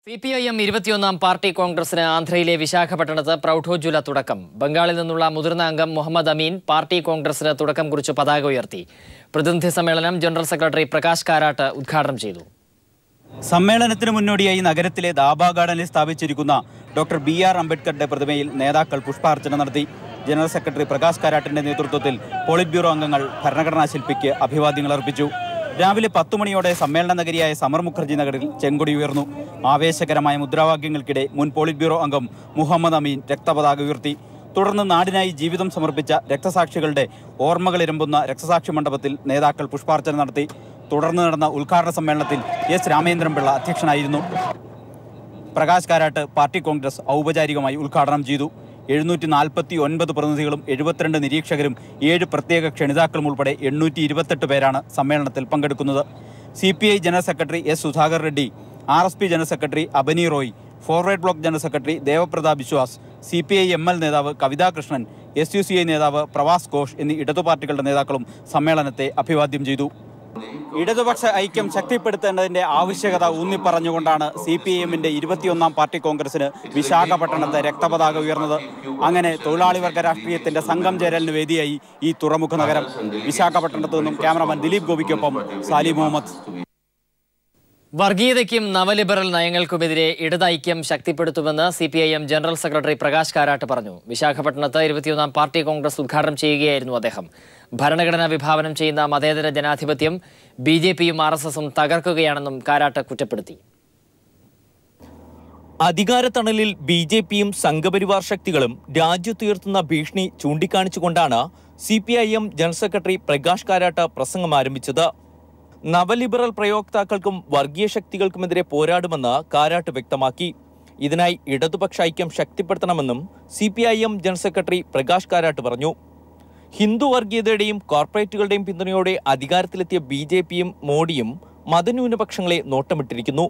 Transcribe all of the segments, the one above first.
CPIM 21-ാം party കോൺഗ്രസിന് ആന്ധ്രയിലെ വിശാഖപട്ടണത്ത് പ്രൗഢോജ്വല തുടക്കം. ബംഗാളിൽ നിന്നുള്ള മുതിർന്ന അംഗം മുഹമ്മദ് അമീൻ പാർട്ടി കോൺഗ്രസിന് തുടക്കം കുറിച്ച് പതാക ഉയർത്തി. പ്രതിനിധി സമ്മേളനം ജനറൽ സെക്രട്ടറി പ്രകാശ് കാരാട്ട് ഉദ്ഘാടനം ചെയ്തു. സമ്മേളനത്തിന് മുന്നോടിയായി നഗരത്തിലെ ദാബ ഗാർഡനിൽ സ്ഥാപിച്ചിരിക്കുന്ന ഡോക്ടർ BR അംബേദ്കറുടെ പ്രതിമയിൽ നേതാക്കൾ പുഷ്പാർച്ചന നടത്തി. ജനറൽ സെക്രട്ടറി പ്രകാശ് കാരാട്ടിന്റെ നേതൃത്വത്തിൽ പോളിറ്റ് ബ്യൂറോ അംഗങ്ങൾ ഭരണഘടനാ ശില്പിക്ക് അഭിവാദ്യങ്ങൾ അർപ്പിച്ചു. രാവിലെ 10 മണിയോടെ സമ്മേളന നഗരിയായ സമർ മുഖർജി നഗറിൽ ചെങ്കൊടി ഉയർന്നു. ആവേശകരമായ മുദ്രാവാക്യങ്ങൾക്കിടെ മുൻ പോളിറ്റ് ബ്യൂറോ അംഗം മുഹമ്മദ് അമീൻ രക്തപതാക ഉയർത്തി. തുടർന്ന് നാടിനായി ജീവിതം സമർപ്പിച്ച രക്തസാക്ഷികളുടെ ഓർമ്മകളിരമ്പുന്ന രക്തസാക്ഷി മണ്ഡപത്തിൽ നേതാക്കൾ പുഷ്പാർച്ചന നടത്തി. തുടർന്ന് നടന്ന ഉദ്ഘാടന സമ്മേളനത്തിൽ S. രാമേന്ദ്രൻപിള്ള അധ്യക്ഷനായിരുന്നു. പ്രകാശ് കാരാട്ട് പാർട്ടി കോൺഗ്രസ് ഔപചാരികമായി ഉദ്ഘാടനം ചെയ്തു. 749 പ്രതിനിധികളും 72 നിരീക്ഷകരും 7 പ്രത്യേക ക്ഷണിതാക്കളും ഉൾപ്പെടെ 828 പേരാണ് സമ്മേളനത്തിൽ പങ്കെടുക്കുന്നത്. CPI general secretary S. Sudhakar Reddy, RSP general secretary Abani Roy, forward bloc general secretary Devapratap Vishwas, CPI ML നേതാവ് കവിതാ കൃഷ്ണൻ, SUCI നേതാവ് പ്രവാസ് ഘോഷ് എന്നീ ഇടതു പാർട്ടികളുടെ നേതാക്കളും സമ്മേളനത്തെ അഭിവാദ്യം ചെയ്തു. ഇടതുപക്ഷ ഐക്യം ശക്തിപ്പെടുത്തേണ്ടതിന്റെ ആവശ്യകത ഊന്നിപ്പറഞ്ഞുകൊണ്ടാണ് CPIMന്റെ 21-ാം പാർട്ടി കോൺഗ്രസിന് വിശാഖപട്ടണത്ത് രക്തപതാക ഉയർന്നത്. അങ്ങനെ തൊഴിലാളി വർഗ രാഷ്ട്രീയത്തിന്റെ സംഘം ചേരലിന് വേദിയായി ഈ തുറമുഖ നഗരം. വിശാഖപട്ടണത്തു നിന്നും ക്യാമറമാൻ ദിലീപ് ഗോപിക്കൊപ്പം സാലി മുഹമ്മദ്. വർഗീയതയ്ക്കും നവലിബറൽ നയങ്ങൾക്കുമെതിരെ ഇടതൈക്യം ശക്തിപ്പെടുത്തുമെന്ന് CPIM general secretary Prakash Karat പറഞ്ഞു. വിശാഖപട്ടണത്ത് 21-ാം പാർട്ടി കോൺഗ്രസ് ഉദ്ഘാടനം ചെയ്യുകയായിരുന്നു അദ്ദേഹം. ഭരണഘടന വിഭാവനം ചെയ്യുന്ന മതേതര ജനാധിപത്യം BJPയും RSSും തകർക്കുകയാണെന്നും കാരാട്ട് കുറ്റപ്പെടുത്തി. അധികാരത്തണലിൽ BJPയും സംഘപരിവാർ ശക്തികളും രാജ്യത്തുയർത്തുന്ന ഭീഷണി ചൂണ്ടിക്കാണിച്ചുകൊണ്ടാണ് CPIM general secretary Prakash Karat പ്രസംഗം ആരംഭിച്ചത്. നവലിബറൽ പ്രയോക്താക്കൾക്കും വർഗീയ ശക്തികൾക്കുമെതിരെ പോരാടുമെന്ന് കാരാട്ട് വ്യക്തമാക്കി. ഇതിനായി ഇടതുപക്ഷ ഐക്യം ശക്തിപ്പെടുത്തണമെന്നും CPIM general secretary Prakash Karat പറഞ്ഞു. ഹിന്ദു വർഗീയതയുടെയും കോർപ്പറേറ്റുകളുടെയും പിന്തുണയോടെ അധികാരത്തിലെത്തിയ BJPയും മോഡിയും മതന്യൂനപക്ഷങ്ങളെ നോട്ടമിട്ടിരിക്കുന്നു.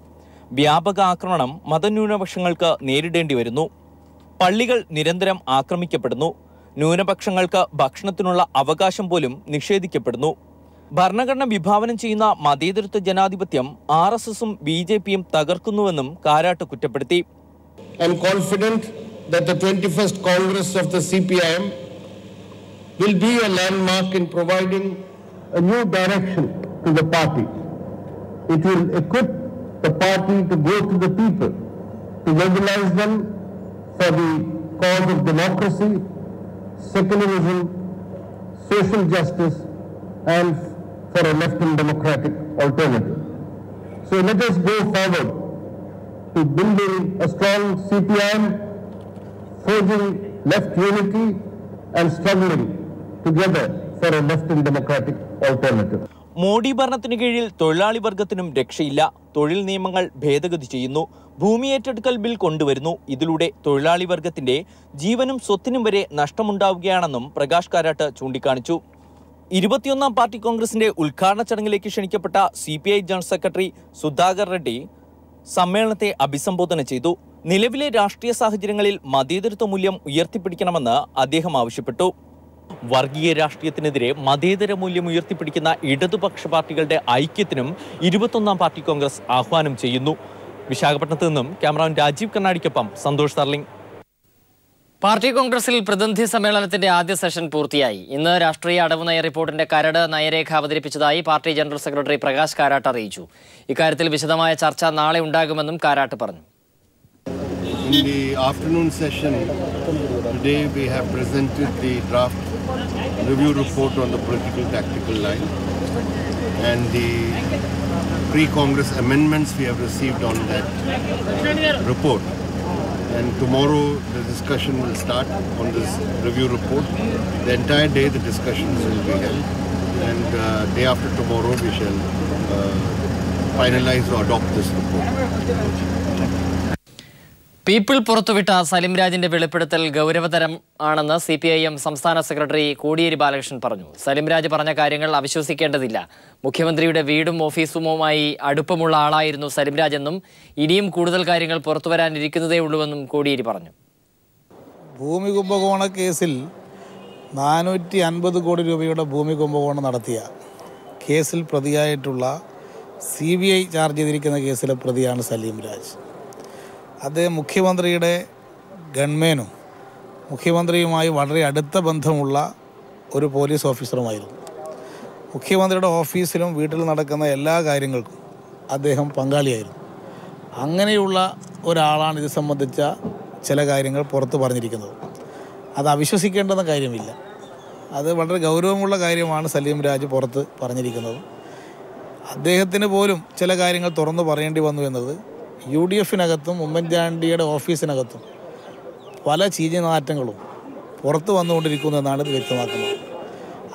വ്യാപക ആക്രമണം മതന്യൂനപക്ഷങ്ങൾക്ക് നേരിടേണ്ടി വരുന്നു. പള്ളികൾ നിരന്തരം ആക്രമിക്കപ്പെടുന്നു. ന്യൂനപക്ഷങ്ങൾക്ക് ഭക്ഷണത്തിനുള്ള അവകാശം പോലും നിഷേധിക്കപ്പെടുന്നു. ഭരണഘടന വിഭാവനം ചെയ്യുന്ന മതേതരത്വ ജനാധിപത്യം RSSും BJPയും തകർക്കുന്നുവെന്നും കാരാട്ട് കുറ്റപ്പെടുത്തി. I am confident that the 21st Congress of the CPIM will be a landmark in providing a new direction to the party. It will equip the party to go to the people, to mobilize them for the cause of democracy, secularism, social justice and for a left and democratic alternative. So let us go forward to building a strong CPIM, forging left unity and struggling together for a left and democratic alternative. Modi ഭരണത്തിന് കീഴിൽ തൊഴിലാളി വർഗത്തിനും രക്ഷയില്ല. തൊഴിൽ നിയമങ്ങൾ ഭേദഗതി ചെയ്യുന്നു. ഭൂമി ഏറ്റെടുക്കൽ ബിൽ കൊണ്ടുവരുന്നു. ഇതിലൂടെ തൊഴിലാളി വർഗത്തിന്റെ ജീവനും സ്വത്തിനും വരെ നഷ്ടമുണ്ടാവുകയാണെന്നും പ്രകാശ് കാരാട്ട് ചൂണ്ടിക്കാണിച്ചു. 21-ാം പാർട്ടി കോൺഗ്രസിന്റെ ഉദ്ഘാടന ചടങ്ങിലേക്ക് ക്ഷണിക്കപ്പെട്ട CPI general secretary Sudhakar Reddy സമ്മേളനത്തെ അഭിസംബോധന ചെയ്തു. നിലവിലെ രാഷ്ട്രീയ സാഹചര്യങ്ങളിൽ മതേതരത്വ മൂല്യം ഉയർത്തിപ്പിടിക്കണമെന്ന് അദ്ദേഹം ആവശ്യപ്പെട്ടു. വർഗീയ രാഷ്ട്രീയത്തിനെതിരെ മതേതര മൂല്യം ഉയർത്തിപ്പിടിക്കുന്ന ഇടതുപക്ഷ പാർട്ടികളുടെ ഐക്യത്തിനും 21-ാം പാർട്ടി കോൺഗ്രസ് ആഹ്വാനം ചെയ്യുന്നു. വിശാഖപട്ടണത്ത് നിന്നും ക്യാമറാമാൻ രാജീവ് കണ്ണാടിക്കൊപ്പം സന്തോഷ് തർലിംഗ്. പാർട്ടി കോൺഗ്രസിൽ പ്രതിനിധി സമ്മേളനത്തിന്റെ ആദ്യ സെഷൻ പൂർത്തിയായി. ഇന്ന് രാഷ്ട്രീയ അടവ് നയ റിപ്പോർട്ടിന്റെ കരട് നയരേഖ അവതരിപ്പിച്ചതായി party general secretary Prakash Karat അറിയിച്ചു. ഇക്കാര്യത്തിൽ വിശദമായ ചർച്ച നാളെ ഉണ്ടാകുമെന്നും കാരാട്ട് പറഞ്ഞു. In the afternoon session today we have presented the draft review report on the political tactical line and the pre-Congress amendments we have received on that report. And tomorrow the discussion will start on this review report. The entire day the discussions will be held, and day after tomorrow we shall finalize or adopt this report. People പുറത്തുവിട്ട സലിം രാജിന്റെ വെളിപ്പെടുത്തൽ ഗൗരവതരം ആണെന്ന് CPIM സംസ്ഥാന secretary Kodiyeri Balakrishnan പറഞ്ഞു. സലിം രാജ് പറഞ്ഞ കാര്യങ്ങൾ അവിശ്വസിക്കേണ്ടതില്ല. മുഖ്യമന്ത്രിയുടെ വീടും ഓഫീസുമായി അടുപ്പമുള്ള ആളായിരുന്നു സലിം രാജ് എന്നും ഇനിയും കൂടുതൽ കാര്യങ്ങൾ പുറത്തുവരാനിരിക്കുന്നതേ ഉള്ളൂവെന്നും കോടിയേരി പറഞ്ഞു. ഭൂമി കുംഭകോണ കേസിൽ 450 കോടി രൂപയുടെ ഭൂമി കുംഭകോണം നടത്തിയ കേസിൽ പ്രതിയായിട്ടുള്ള CBI ചാർജ് ചെയ്തിരിക്കുന്ന കേസിലെ പ്രതിയാണ് സലീം രാജ്. അദ്ദേഹം മുഖ്യമന്ത്രിയുടെ ഗൺമാനും മുഖ്യമന്ത്രിയുമായി വളരെ അടുത്ത ബന്ധമുള്ള ഒരു പോലീസ് ഓഫീസറുമായിരുന്നു. മുഖ്യമന്ത്രിയുടെ ഓഫീസിലും വീട്ടിൽ നടക്കുന്ന എല്ലാ കാര്യങ്ങൾക്കും അദ്ദേഹം പങ്കാളിയായിരുന്നു. അങ്ങനെയുള്ള ഒരാളാണ് ഇത് സംബന്ധിച്ച ചില കാര്യങ്ങൾ പുറത്ത് പറഞ്ഞിരിക്കുന്നത്. അത് അവിശ്വസിക്കേണ്ടെന്ന കാര്യമില്ല. അത് വളരെ ഗൗരവമുള്ള കാര്യമാണ് സലീം രാജ് പുറത്ത് പറഞ്ഞിരിക്കുന്നത്. അദ്ദേഹത്തിന് പോലും ചില കാര്യങ്ങൾ തുറന്നു പറയേണ്ടി വന്നു എന്നത് UDF-നകത്തും ഉമ്മൻചാണ്ടിയുടെ ഓഫീസിനകത്തും പല ചീഞ്ഞനാറ്റങ്ങളും പുറത്ത് വന്നുകൊണ്ടിരിക്കുന്നു എന്നാണ് ഇത് വ്യക്തമാക്കുന്നത്.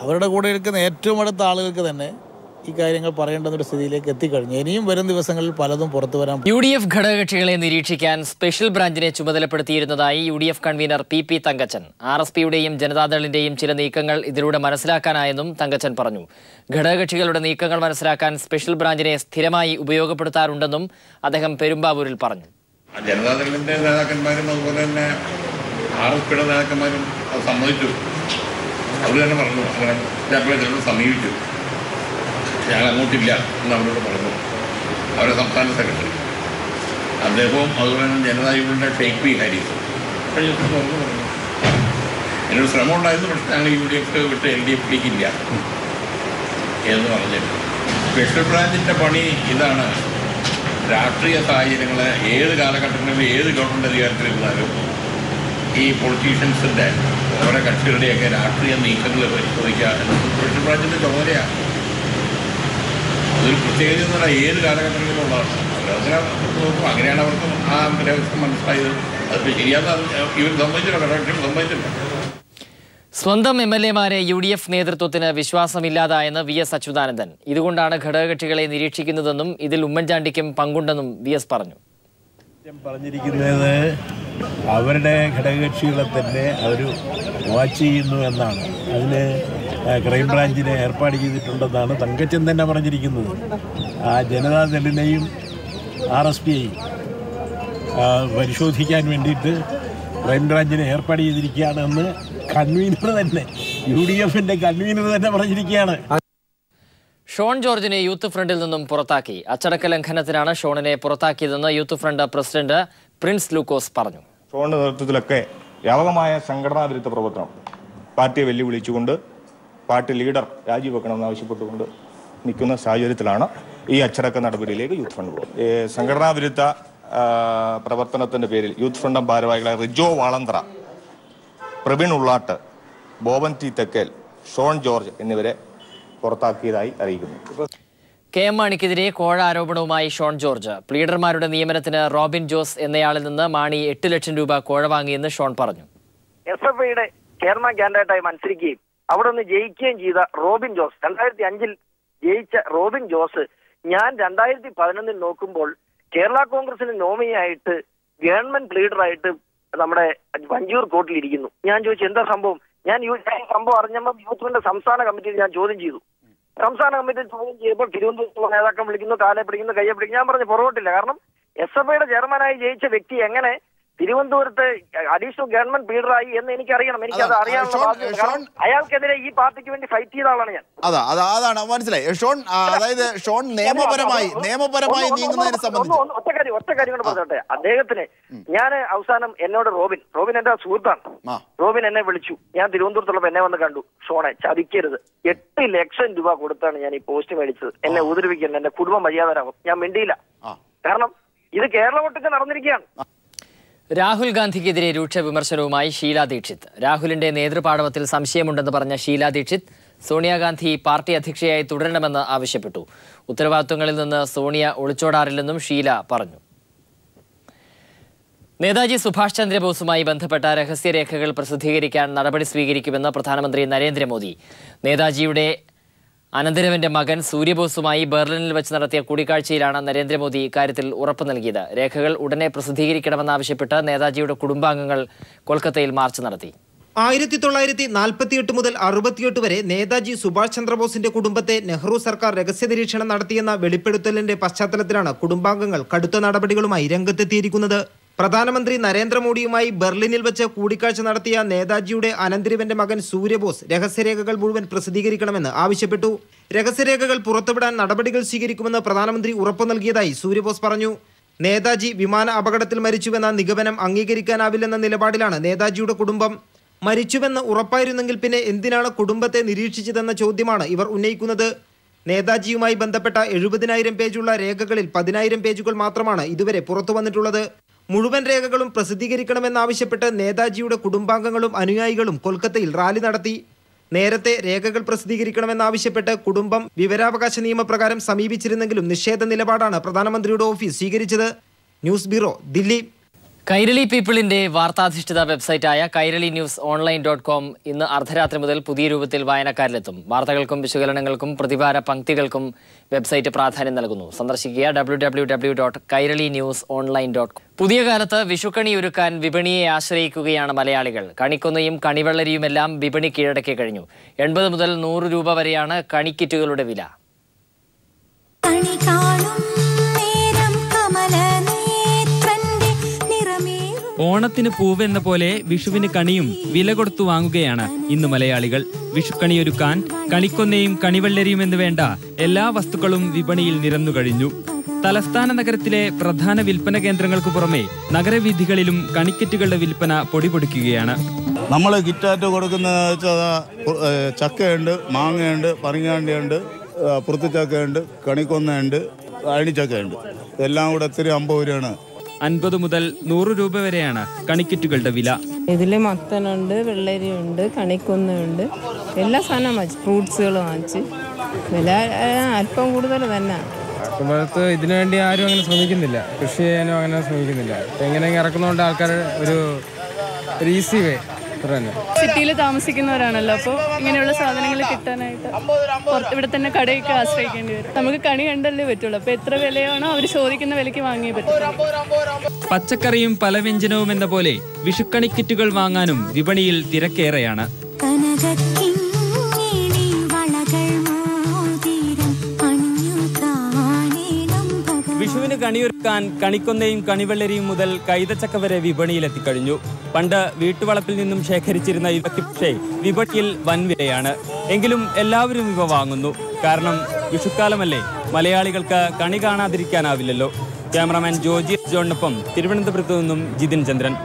അവരുടെ കൂടെ ഇരിക്കുന്ന ഏറ്റവും അടുത്ത ആളുകൾക്ക് തന്നെ ഈ കാര്യങ്ങൾ പറയേണ്ടെന്നൊരു സ്ഥിതിയിലേക്ക് എത്തിക്കഴിഞ്ഞു. ഇനിയും വരും ദിവസങ്ങളിൽ പലതും പുറത്തു വരാൻ. UDF ഘടകകക്ഷികളെ നിരീക്ഷിക്കാൻ സ്പെഷ്യൽ ബ്രാഞ്ചിനെ ചുമതലപ്പെടുത്തിയിരുന്നതായി UDF കൺവീനർ PP തങ്കച്ചൻ. RSPയുടെയും ജനതാദളിന്റെയും ചില നീക്കങ്ങൾ ഇതിലൂടെ മനസ്സിലാക്കാനായെന്നും തങ്കച്ചൻ പറഞ്ഞു. ഘടകകക്ഷികളുടെ നീക്കങ്ങൾ മനസ്സിലാക്കാൻ സ്പെഷ്യൽ ബ്രാഞ്ചിനെ സ്ഥിരമായി ഉപയോഗപ്പെടുത്താറുണ്ടെന്നും അദ്ദേഹം പെരുമ്പാവൂരിൽ പറഞ്ഞു. ജനതാദളിന്റെ നേതാക്കന്മാരും അതുപോലെ തന്നെ RSPയുടെ നേതാക്കന്മാരും അത് സമ്മതിച്ചു. അവർ തന്നെ പറഞ്ഞു അങ്ങനെ ഞങ്ങളെ ചിലപ്പോൾ സമീപിച്ചു, ഞങ്ങൾ അങ്ങോട്ടില്ല എന്ന് അവരോട് പറഞ്ഞു. അവരുടെ സംസ്ഥാന സെക്രട്ടറി അദ്ദേഹവും അതുപോലെ തന്നെ ജനതായുടെ ഷെയ്ഖ് പി ഹാരിസും പറഞ്ഞു എന്നൊരു ശ്രമം ഉണ്ടായിരുന്നു. പക്ഷേ ഞങ്ങൾ UDF വിട്ട് LDF ഇല്ല എന്ന് പറഞ്ഞിട്ട് സ്പെഷ്യൽ ബ്രാഞ്ചിൻ്റെ പണി ഇതാണ്. രാഷ്ട്രീയ സാഹചര്യങ്ങൾ ഏത് കാലഘട്ടങ്ങളിലും ഏത് ഗവൺമെൻറ് അധികാരത്തിലിരുന്നാലും ഈ പൊളിറ്റീഷ്യൻസിൻ്റെ ഓരോ കക്ഷികളുടെയൊക്കെ രാഷ്ട്രീയ നീക്കങ്ങൾ പരിശോധിക്കുക എന്നത് സ്പെഷ്യൽ ബ്രാഞ്ചിൻ്റെ ചുമതലയാണ്. അതൊരു പ്രത്യേകത എന്ന് പറഞ്ഞാൽ ഏത് കാലഘട്ടങ്ങളിലും ഉള്ളതാണ്. അങ്ങനെയാണ് അവർക്ക് ആ വ്യവസ്ഥ മനസ്സിലായത്. അതിപ്പോൾ ശരിയാണെന്ന് ഇവർ സംബന്ധിച്ചില്ല, ഘടകകക്ഷികൾ സംബന്ധിച്ചില്ല. സ്വന്തം MLA-മാരെ UDF നേതൃത്വത്തിന് വിശ്വാസമില്ലാതായെന്ന് VS അച്യുതാനന്ദൻ. ഇതുകൊണ്ടാണ് ഘടകകക്ഷികളെ നിരീക്ഷിക്കുന്നതെന്നും ഇതിൽ ഉമ്മൻചാണ്ടിക്കും പങ്കുണ്ടെന്നും VS പറഞ്ഞു. പറഞ്ഞിരിക്കുന്നത് അവരുടെ ഘടകകക്ഷികളെ തന്നെ അവർ വാച്ച് ചെയ്യുന്നു എന്നാണ്. അതിന് ക്രൈംബ്രാഞ്ചിനെ ഏർപ്പാട് ചെയ്തിട്ടുണ്ടെന്നാണ് തങ്കച്ചൻ തന്നെ പറഞ്ഞിരിക്കുന്നത്. ആ ജനതാദളിനെയും RSPയെയും പരിശോധിക്കാൻ വേണ്ടിയിട്ട് ക്രൈംബ്രാഞ്ചിനെ ഏർപ്പാട് ചെയ്തിരിക്കുകയാണെന്ന് കൺവീനർ തന്നെ, UDF-ന്റെ കൺവീനർ തന്നെ പറഞ്ഞിരിക്കുകയാണ്. ഷോൺ ജോർജിനെ യൂത്ത് ഫ്രണ്ടിൽ നിന്നും പുറത്താക്കി. അച്ചടക്ക ലംഘനത്തിനാണ് ഷോണിനെ പുറത്താക്കിയതെന്ന് യൂത്ത് ഫ്രണ്ട് പ്രസിഡന്റ് പ്രിൻസ് ലൂക്കോസ് പറഞ്ഞു. ഷോണിന്റെ നേതൃത്വത്തിലൊക്കെ വ്യാപകമായ സംഘടനാ വിരുദ്ധ പ്രവർത്തനം, പാർട്ടിയെ വെല്ലുവിളിച്ചുകൊണ്ട് പാർട്ടി ലീഡർ രാജിവെക്കണമെന്ന് ആവശ്യപ്പെട്ടുകൊണ്ട് നിൽക്കുന്ന സാഹചര്യത്തിലാണ് ഈ അച്ചടക്ക നടപടിയിലേക്ക് യൂത്ത് ഫണ്ട് പോകുന്നത്. സംഘടനാ വിരുദ്ധ പ്രവർത്തനത്തിന്റെ പേരിൽ യൂത്ത് ഫ്രണ്ട് ഭാരവാഹികളായ റിജോ വാളന്ത്ര, പ്രവീൺ ഉള്ളാട്ട്, ബോബൻ T തെക്കേൽ, ഷോൺ ജോർജ് എന്നിവരെ പുറത്താക്കിയതായി അറിയിക്കുന്നു. KM മാണിക്കെതിരെ കോഴ ആരോപണവുമായി ഷോൺ ജോർജ്. പ്ലീഡർമാരുടെ നിയമനത്തിന് റോബിൻ ജോസ് എന്നയാളിൽ നിന്ന് മാണി 8 ലക്ഷം രൂപ കോഴ വാങ്ങിയെന്ന് ഷോൺ പറഞ്ഞു. SFIയുടെ ചെയർമാൻ കാൻഡിഡേറ്റായി മത്സരിക്കുകയും അവിടെ നിന്ന് ജയിക്കുകയും ചെയ്ത റോബിൻ ജോസ്, 2005 ജയിച്ച റോബിൻ ജോസ്, ഞാൻ 2011 നോക്കുമ്പോൾ കേരള കോൺഗ്രസിന് നോമിനിയായിട്ട് ഗവൺമെന്റ് ലീഡറായിട്ട് നമ്മുടെ വഞ്ചൂർ കോർട്ടിലിരിക്കുന്നു. ഞാൻ ചോദിച്ചു എന്താ സംഭവം. ഞാൻ സംഭവം അറിഞ്ഞപ്പോൾ യൂത്തിന്റെ സംസ്ഥാന കമ്മിറ്റിയിൽ ഞാൻ ചോദ്യം ചെയ്തു. സംസ്ഥാന കമ്മിറ്റിയിൽ ചോദ്യം ചെയ്യുമ്പോൾ തിരുവനന്തപുരത്തുള്ള നേതാക്കൾ വിളിക്കുന്നു, കാലെ പിടിക്കുന്നു, കയ്യെ പിടിക്കുന്നു. ഞാൻ പറഞ്ഞു പുറകോട്ടില്ല. കാരണം SFIയുടെ ചെയർമാനായി ജയിച്ച വ്യക്തി എങ്ങനെ തിരുവനന്തപുരത്ത് അഡീഷണൽ ഗവൺമെന്റ് ലീഡറായി എന്ന് എനിക്കറിയണം. എനിക്കത് അറിയാനുള്ള അയാൾക്കെതിരെ ഈ പാർട്ടിക്ക് വേണ്ടി ഫൈറ്റ് ചെയ്ത ആളാണ് ഞാൻ. അതാണ് മനസ്സിലായി. ഷോൺ അതായത് ഷോൺ നിയമപരമായി നീങ്ങുന്നതിനെ സംബന്ധിച്ച് ഒറ്റ കാര്യം കൊണ്ട് പറഞ്ഞോട്ടെ. അദ്ദേഹത്തിന് ഞാൻ അവസാനം എന്നോട് റോബിൻ എന്റെ സുഹൃത്താണ്. റോബിൻ എന്നെ വിളിച്ചു. ഞാൻ തിരുവനന്തപുരത്തുള്ളപ്പോൾ എന്നെ വന്ന് കണ്ടു. ഷോണെ ചതിക്കരുത്, 8 ലക്ഷം രൂപ കൊടുത്താണ് ഞാൻ ഈ പോസ്റ്റ് മേടിച്ചത്. എന്നെ ഉപദ്രവിക്കുന്നത്, എന്റെ കുടുംബം മര്യാദരാകും. ഞാൻ മിണ്ടിയില്ല. കാരണം ഇത് കേരളം ഒട്ടുക്കെ നടന്നിരിക്കുകയാണ്. രാഹുൽ ഗാന്ധിക്കെതിരെ രൂക്ഷ വിമർശനവുമായി ഷീല ദീക്ഷിത്. രാഹുലിന്റെ നേതൃപാടവത്തിൽ സംശയമുണ്ടെന്ന് പറഞ്ഞ ഷീല ദീക്ഷിത് സോണിയാഗാന്ധി പാർട്ടി അധ്യക്ഷയായി തുടരണമെന്ന് ആവശ്യപ്പെട്ടു. ഉത്തരവാദിത്വങ്ങളിൽ നിന്ന് സോണിയ ഒളിച്ചോടാറില്ലെന്നും ഷീല പറഞ്ഞു. നേതാജി സുഭാഷ് ചന്ദ്രബോസുമായി ബന്ധപ്പെട്ട രഹസ്യരേഖകൾ പ്രസിദ്ധീകരിക്കാൻ നടപടി സ്വീകരിക്കുമെന്ന് പ്രധാനമന്ത്രി നരേന്ദ്രമോദി. നേതാജിയുടെ അനന്തരവന്റെ മകൻ സൂര്യബോസുമായി ബെർലിനിൽ വെച്ച് നടത്തിയ കൂടിക്കാഴ്ചയിലാണ് നരേന്ദ്രമോദി ഇക്കാര്യത്തിൽ ഉറപ്പ് നൽകിയത്. രേഖകൾ ഉടനെ പ്രസിദ്ധീകരിക്കണമെന്നാവശ്യപ്പെട്ട് നേതാജിയുടെ കുടുംബാംഗങ്ങൾ കൊൽക്കത്തയിൽ മാർച്ച് നടത്തി. 1948 മുതൽ 68 വരെ നേതാജി സുഭാഷ് ചന്ദ്രബോസിന്റെ കുടുംബത്തെ നെഹ്റു സർക്കാർ രഹസ്യ നിരീക്ഷണം നടത്തിയെന്ന വെളിപ്പെടുത്തലിന്റെ പശ്ചാത്തലത്തിലാണ് കുടുംബാംഗങ്ങൾ കടുത്ത നടപടികളുമായി രംഗത്തെത്തിയിരിക്കുന്നത്. പ്രധാനമന്ത്രി നരേന്ദ്രമോദിയുമായി ബെർലിനിൽ വെച്ച് കൂടിക്കാഴ്ച നടത്തിയ നേതാജിയുടെ അനന്തരവന്റെ മകൻ സൂര്യബോസ് രഹസ്യരേഖകൾ മുഴുവൻ പ്രസിദ്ധീകരിക്കണമെന്ന് ആവശ്യപ്പെട്ടു. രഹസ്യരേഖകൾ പുറത്തുവിടാൻ നടപടികൾ സ്വീകരിക്കുമെന്ന് പ്രധാനമന്ത്രി ഉറപ്പു നൽകിയതായി സൂര്യബോസ് പറഞ്ഞു. നേതാജി വിമാന അപകടത്തിൽ മരിച്ചുവെന്ന നിഗമനം അംഗീകരിക്കാനാവില്ലെന്ന നിലപാടിലാണ് നേതാജിയുടെ കുടുംബം. മരിച്ചുവെന്ന് ഉറപ്പായിരുന്നെങ്കിൽ പിന്നെ എന്തിനാണ് കുടുംബത്തെ നിരീക്ഷിച്ചതെന്ന ചോദ്യമാണ് ഇവർ ഉന്നയിക്കുന്നത്. നേതാജിയുമായി ബന്ധപ്പെട്ട 70,000 പേജുള്ള രേഖകളിൽ 10,000 പേജുകൾ മാത്രമാണ് ഇതുവരെ പുറത്തു വന്നിട്ടുള്ളത്. മുഴുവൻ രേഖകളും പ്രസിദ്ധീകരിക്കണമെന്നാവശ്യപ്പെട്ട് നേതാജിയുടെ കുടുംബാംഗങ്ങളും അനുയായികളും കൊൽക്കത്തയിൽ റാലി നടത്തി. നേരത്തെ രേഖകൾ പ്രസിദ്ധീകരിക്കണമെന്നാവശ്യപ്പെട്ട് കുടുംബം വിവരാവകാശ നിയമപ്രകാരം സമീപിച്ചിരുന്നെങ്കിലും നിഷേധ നിലപാടാണ് പ്രധാനമന്ത്രിയുടെ ഓഫീസ് സ്വീകരിച്ചത്. News bureau, Delhi. കൈരളി പീപ്പിളിന്റെ വാർത്താധിഷ്ഠിത വെബ്സൈറ്റായ കൈരളി ന്യൂസ് ഓൺലൈൻ.com ഇന്ന് അർദ്ധരാത്രി മുതൽ പുതിയ രൂപത്തിൽ വായനക്കാരിലെത്തും. വാർത്തകൾക്കും വിശകലനങ്ങൾക്കും പ്രതിവാര പങ്ക്തികൾക്കും വെബ്സൈറ്റ് പ്രാധാന്യം നൽകുന്നു. സന്ദർശിക്കുക www.kairaliNewsOnline.com. പുതിയ കാലത്ത് വിഷുക്കണി ഒരുക്കാൻ വിപണിയെ ആശ്രയിക്കുകയാണ് മലയാളികൾ. കണിക്കൊന്നയും കണിവെള്ളരിയുമെല്ലാം വിപണി കീഴടക്കി കഴിഞ്ഞു. 80 മുതൽ 100 രൂപ വരെയാണ് കണിക്കിറ്റുകളുടെ വില. ഓണത്തിന് പൂവെന്ന പോലെ വിഷുവിന് കണിയും വില കൊടുത്തു വാങ്ങുകയാണ് ഇന്ന് മലയാളികൾ. വിഷുക്കണിയൊരുക്കാൻ കണിക്കൊന്നയും കണിവെള്ളരിയും എന്ന് വേണ്ട എല്ലാ വസ്തുക്കളും വിപണിയിൽ നിരന്നു കഴിഞ്ഞു. തലസ്ഥാന നഗരത്തിലെ പ്രധാന വിൽപ്പന കേന്ദ്രങ്ങൾക്ക് പുറമെ നഗരവീഥികളിലും കണിക്കറ്റുകളുടെ വിൽപ്പന പൊടിപൊടിക്കുകയാണ്. നമ്മൾ കിറ്റാറ്റ് കൊടുക്കുന്ന ചക്കയുണ്ട്, മാങ്ങയുണ്ട്, പറങ്ങാണ്ടിയുണ്ട്, പുറത്തുചക്കയുണ്ട്, കണിക്കൊന്നയുണ്ട്, അഴിനിച്ചക്കയുണ്ട്. എല്ലാം കൂടെ എത്ര 50 രൂപയാണ്. 50 മുതൽ 100 രൂപ വരെയാണ് കണിക്കിറ്റുകളുടെ വില. ഇതിൽ മത്തനുണ്ട്, വെള്ളരിയുണ്ട്, കണിക്കൊന്നുണ്ട്, എല്ലാ സാധനവും വാങ്ങിച്ചു. ഫ്രൂട്ട്സുകൾ വാങ്ങിച്ച് വില അല്പം കൂടുതൽ തന്നെ. ഇപ്പോഴത്തെ ഇതിനു വേണ്ടി ആരും അങ്ങനെ ശ്രമിക്കുന്നില്ല, കൃഷി ചെയ്യാനോ അങ്ങനെ ശ്രമിക്കുന്നില്ല. എങ്ങനെ ഇറക്കുന്നതുകൊണ്ട് ആൾക്കാർ ഒരു ഈസി വേ സിറ്റിയിൽ താമസിക്കുന്നവരാണല്ലോ, അപ്പോൾ ഇങ്ങനെയുള്ള സാധനങ്ങൾ കിട്ടാനായിട്ട് ഇവിടെ തന്നെ കടയൊക്കെ ആശ്രയിക്കേണ്ടി വരും. നമുക്ക് കണി കണ്ടല്ലേ പറ്റുള്ളൂ. അപ്പോൾ എത്ര വിലയാണോ അവർ ചോദിക്കുന്ന വിലയ്ക്ക് വാങ്ങിയേ പറ്റുള്ളൂ. പച്ചക്കറിയും പലവ്യഞ്ജനവും എന്ന പോലെ വിഷുക്കണി കിറ്റുകൾ വാങ്ങാനും വിപണിയിൽ തിരക്കേറെയാണ്. വിഷുവിന് കണിയൊരുക്കാൻ കണിക്കൊന്നയും കണിവെള്ളരിയും മുതൽ കൈതച്ചക്ക വരെ വിപണിയിലെത്തിക്കഴിഞ്ഞു. പണ്ട് വീട്ടുവളപ്പിൽ നിന്നും ശേഖരിച്ചിരുന്ന ഇവയ്ക്ക് പക്ഷേ വിപണിയിൽ വൻ വിലയാണ്. എങ്കിലും എല്ലാവരും ഇവ വാങ്ങുന്നു. കാരണം വിഷുക്കാലമല്ലേ, മലയാളികൾക്ക് കണി കാണാതിരിക്കാനാവില്ലല്ലോ. ക്യാമറാമാൻ ജോജി ജോണിനൊപ്പം തിരുവനന്തപുരത്തു നിന്നും ജിതിൻ ചന്ദ്രൻ.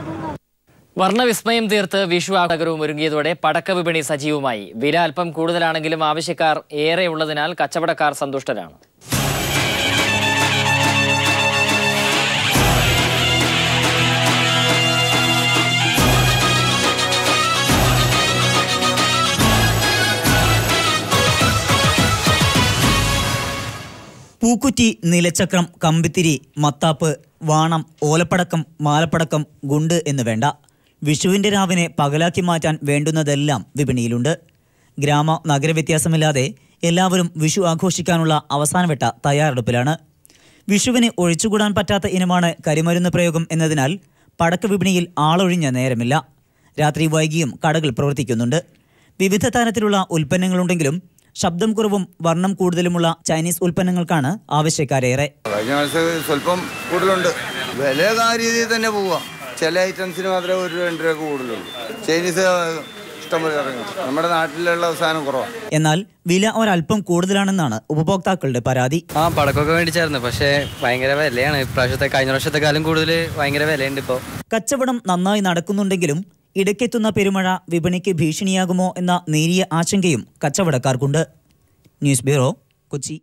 വർണ്ണവിസ്മയം തീർത്ത് വിഷു ആഘോഷവും ഒരുങ്ങിയതോടെ പടക്ക വിപണി സജീവമായി. വില അല്പം കൂടുതലാണെങ്കിലും ആവശ്യക്കാർ ഏറെ ഉള്ളതിനാൽ കച്ചവടക്കാർ സന്തുഷ്ടരാണ്. പൂക്കുറ്റി, നിലച്ചക്രം, കമ്പിത്തിരി, മത്താപ്പ്, വാണം, ഓലപ്പടക്കം, മാലപ്പടക്കം, ഗുണ്ട് എന്ന് വേണ്ട വിഷുവിൻ്റെ രാവിനെ പകലാക്കി മാറ്റാൻ വേണ്ടുന്നതെല്ലാം വിപണിയിലുണ്ട്. ഗ്രാമ നഗര വ്യത്യാസമില്ലാതെ എല്ലാവരും വിഷു ആഘോഷിക്കാനുള്ള അവസാനവട്ട തയ്യാറെടുപ്പിലാണ്. വിഷുവിന് ഒഴിച്ചുകൂടാൻ പറ്റാത്ത ഇനമാണ് കരിമരുന്ന് പ്രയോഗം എന്നതിനാൽ പടക്ക വിപണിയിൽ ആളൊഴിഞ്ഞ നേരമില്ല. രാത്രി വൈകിയും കടകൾ പ്രവർത്തിക്കുന്നുണ്ട്. വിവിധ തരത്തിലുള്ള ഉൽപ്പന്നങ്ങളുണ്ടെങ്കിലും ശബ്ദം കുറവും വർണ്ണം കൂടുതലുമുള്ള ചൈനീസ് ഉൽപ്പന്നങ്ങൾക്കാണ് ആവശ്യക്കാരേറെ. കഴിഞ്ഞ വർഷം സ്വല്പം കൂടുതലുണ്ട്. വില രീതിയിൽ തന്നെ പോവാം. ചില ഐറ്റംസിന് മാത്രമേ 1-2 രൂപ കൂടുതലുള്ളൂ. ചൈനീസ് ഇഷ്ടംപോലെ ഇറങ്ങും. നമ്മുടെ നാട്ടിലുള്ള സാധനം കുറവാണ്. എന്നാൽ വില ഒരല്പം കൂടുതലാണെന്നാണ് ഉപഭോക്താക്കളുടെ പരാതി. പടക്കമൊക്കെ മേടിച്ചായിരുന്നു, പക്ഷേ ഭയങ്കര വിലയാണ് ഇപ്രാവശ്യത്തെ. കഴിഞ്ഞ വർഷത്തെക്കാളും കൂടുതൽ ഭയങ്കര വിലയുണ്ട് ഇപ്പോൾ. കച്ചവടം നന്നായി നടക്കുന്നുണ്ടെങ്കിലും ഇടയ്ക്കെത്തുന്ന പെരുമഴ വിപണിക്ക് ഭീഷണിയാകുമോ എന്ന നേരിയ ആശങ്കയും കച്ചവടക്കാർക്കുണ്ട്. News bureau, Kochi.